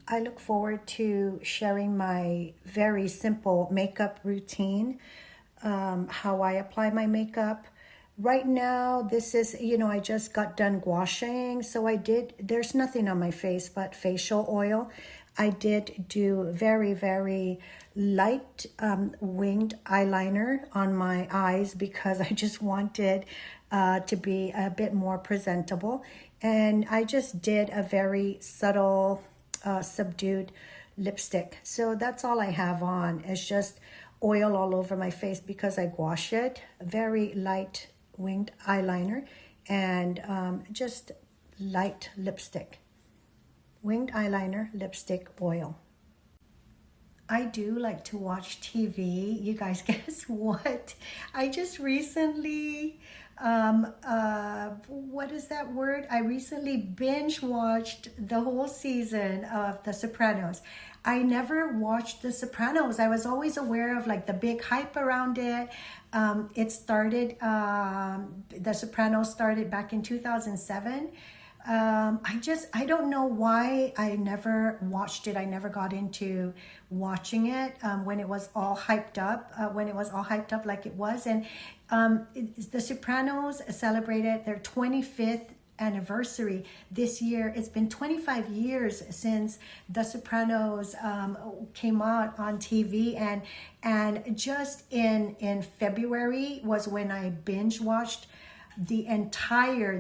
I look forward to sharing my very simple makeup routine, how I apply my makeup. Right now, this is, I just got done washing, so there's nothing on my face but facial oil. I did do very, very light winged eyeliner on my eyes because I just wanted to be a bit more presentable. And I just did a very subtle, subdued lipstick. So that's all I have on. It's just oil all over my face because I wash it. Very light winged eyeliner and just light lipstick. Winged eyeliner, lipstick, oil. I do like to watch TV. You guys, guess what? I just recently, what is that word? I recently binge watched the whole season of The Sopranos. I never watched The Sopranos. I was always aware of like the big hype around it. The Sopranos started back in 2007. I don't know why I never watched it. I never got into watching it when it was all hyped up like it was. And The Sopranos celebrated their 25th anniversary this year. It's been 25 years since The Sopranos came out on TV, and just in February was when I binge watched the entire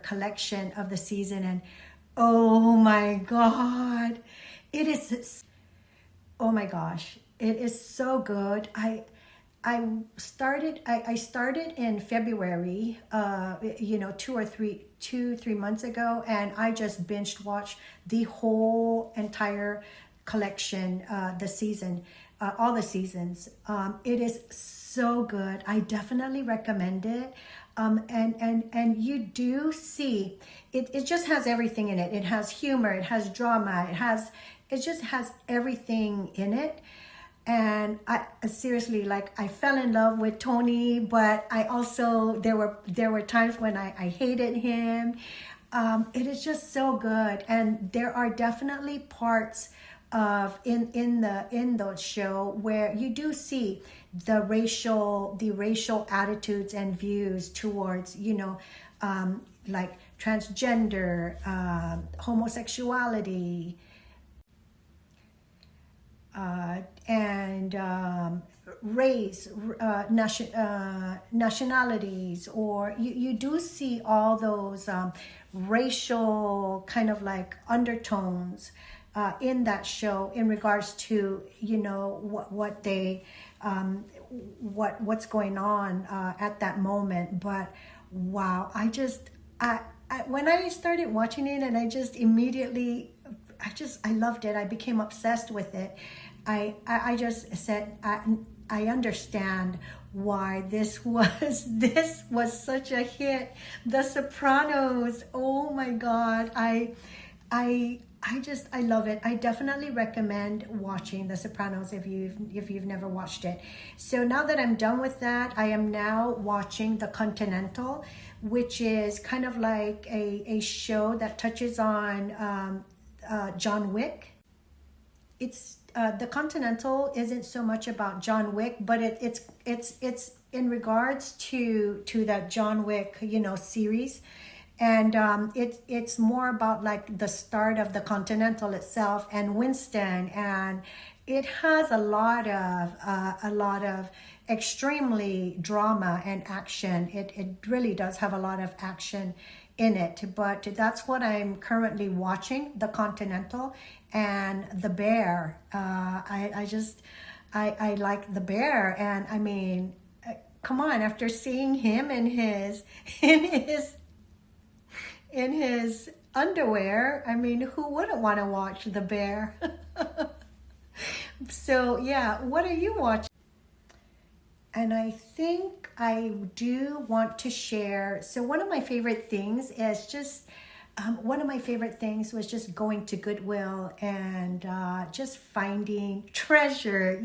collection of the season. And oh my god, oh my gosh, it is so good. I started in February, 2 3 months ago, and I just binged watched the whole entire collection, the season, all the seasons. It is so good. I definitely recommend it. And you do see it just has everything in it. It has humor, it has drama, it just has everything in it. And I seriously, like, I fell in love with Tony, but I also there were times when I hated him. It is just so good, and there are definitely parts of in the show where you do see the racial attitudes and views towards like transgender, homosexuality, and race, nationalities, or you do see all those racial kind of like undertones in that show in regards to what's going on at that moment. But wow, I when I started watching it, and I just immediately I loved it. I became obsessed with it. I just said I understand why this was such a hit. The Sopranos. Oh my God. I love it. I definitely recommend watching The Sopranos if you've never watched it. So now that I'm done with that, I am now watching The Continental, which is kind of like a show that touches on John Wick. It's The Continental isn't so much about John Wick, but it's in regards to that John Wick series. And it's more about like the start of the Continental itself and Winston, and it has a lot of extremely drama and action. It really does have a lot of action in it. But that's what I'm currently watching, The Continental. And the bear, I like the bear. And I mean, come on, after seeing him in his underwear, I mean, who wouldn't want to watch the bear? So yeah, what are you watching? And I think I do want to share. So one of my favorite things is just One of my favorite things was just going to Goodwill and just finding treasure.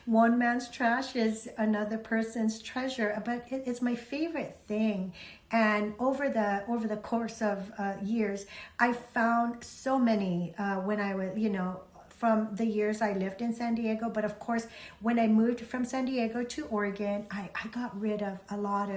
One man's trash is another person's treasure, but it's my favorite thing. And over the course of years, I found so many when I was, from the years I lived in San Diego. But of course, when I moved from San Diego to Oregon, I got rid of a lot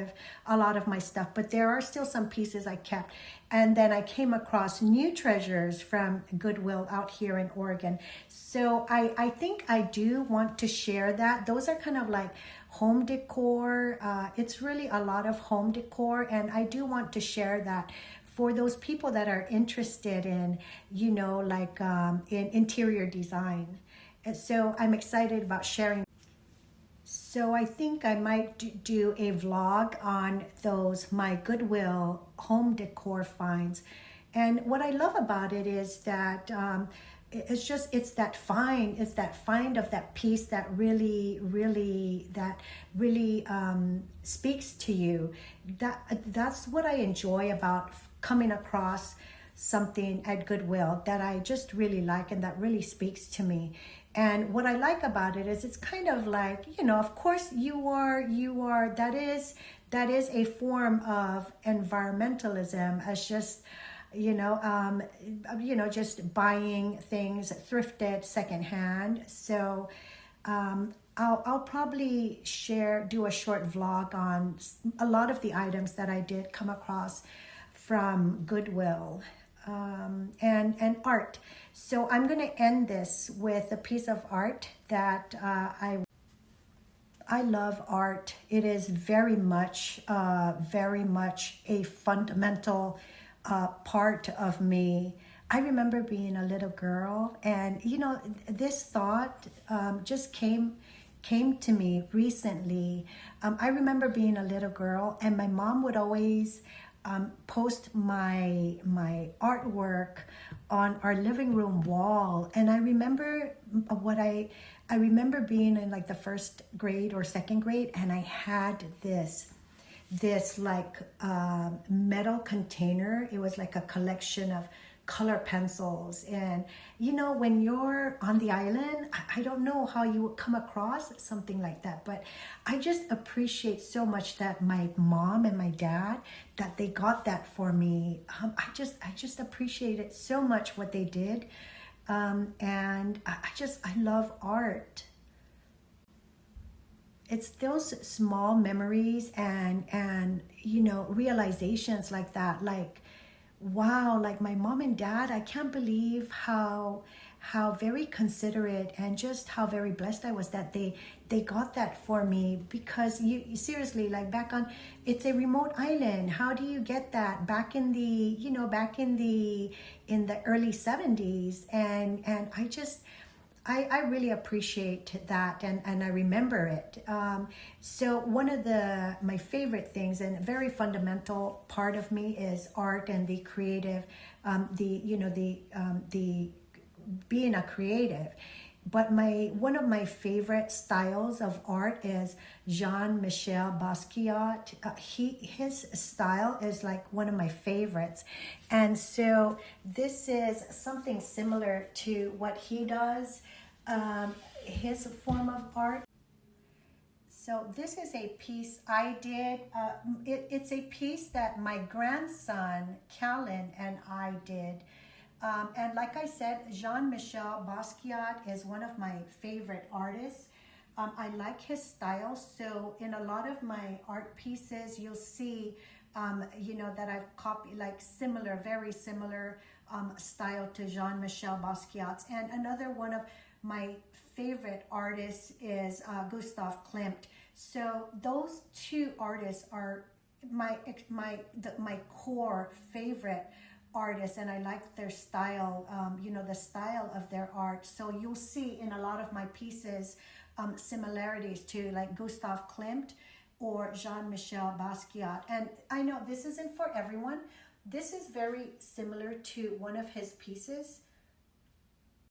of my stuff, but there are still some pieces I kept. And then I came across new treasures from Goodwill out here in Oregon. So I think I do want to share that. Those are kind of like home decor. It's really a lot of home decor, and I do want to share that for those people that are interested in, in interior design. And so I'm excited about sharing. So I think I might do a vlog on my Goodwill home decor finds. And what I love about it is that it's that find of that piece that really speaks to you. That's what I enjoy about coming across something at Goodwill that I just really like and that really speaks to me. And what I like about it is it's kind of like, of course that is a form of environmentalism, as just just buying things thrifted secondhand. So I'll probably do a short vlog on a lot of the items that I did come across from Goodwill, and art. So I'm going to end this with a piece of art that I love art. It is very much a fundamental part of me. I remember being a little girl, and this thought just came to me recently. I remember being a little girl, and my mom would always post my artwork on our living room wall. And I remember I remember being in like the first grade or second grade, and I had this like metal container. It was like a collection of color pencils. And when you're on the island, I don't know how you would come across something like that, but I just appreciate so much that my mom and my dad, that they got that for me. I just appreciate it so much what they did. And I love art. It's those small memories and realizations like that, like, wow, like my mom and dad, I can't believe how very considerate and just how very blessed I was that they got that for me. Because you seriously, like, it's a remote island. How do you get that back in the early 70s? And I really appreciate that, and I remember it. So one of my favorite things and a very fundamental part of me is art and the creative, the being a creative. But one of my favorite styles of art is Jean-Michel Basquiat. His style is like one of my favorites. And so this is something similar to what he does, his form of art. So this is a piece I did. It's a piece that my grandson, Callan, and I did. And like I said, Jean-Michel Basquiat is one of my favorite artists. I like his style. So in a lot of my art pieces, you'll see, that I've copied like very similar style to Jean-Michel Basquiat's. And another one of my favorite artists is Gustav Klimt. So those two artists are my core favorite artists, and I like their style, the style of their art. So you'll see in a lot of my pieces similarities to like Gustav Klimt or Jean-Michel Basquiat. And I know this isn't for everyone. This is very similar to one of his pieces.